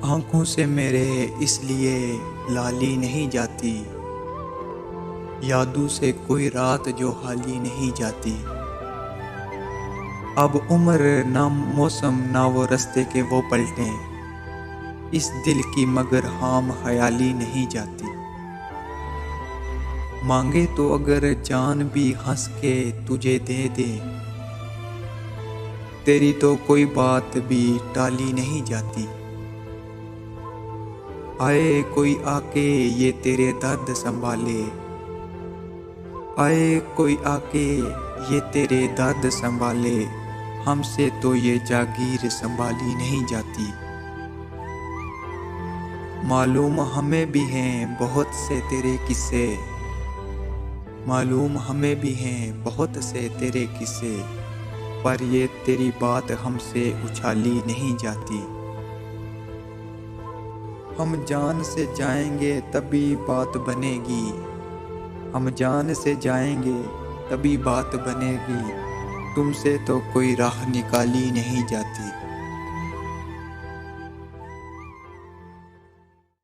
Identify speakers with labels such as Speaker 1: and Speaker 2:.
Speaker 1: आँखों से मेरे इसलिए लाली नहीं जाती, यादों से कोई रात जो हाली नहीं जाती। अब उम्र ना मौसम ना वो रास्ते के वो पलटें, इस दिल की मगर हाम ख्याली नहीं जाती। मांगे तो अगर जान भी हंस के तुझे दे दे, तेरी तो कोई बात भी टाली नहीं जाती। आए कोई आके ये तेरे दर्द संभाले, आए कोई आके ये तेरे दर्द संभाले, हमसे तो ये जागीर संभाली नहीं जाती। मालूम हमें भी हैं बहुत से तेरे किस्से, मालूम हमें भी हैं बहुत से तेरे किस्से, पर ये तेरी बात हमसे उछाली नहीं जाती। हम जान से जाएंगे तभी बात बनेगी, हम जान से जाएंगे तभी बात बनेगी, तुमसे तो कोई राह निकाली नहीं जाती।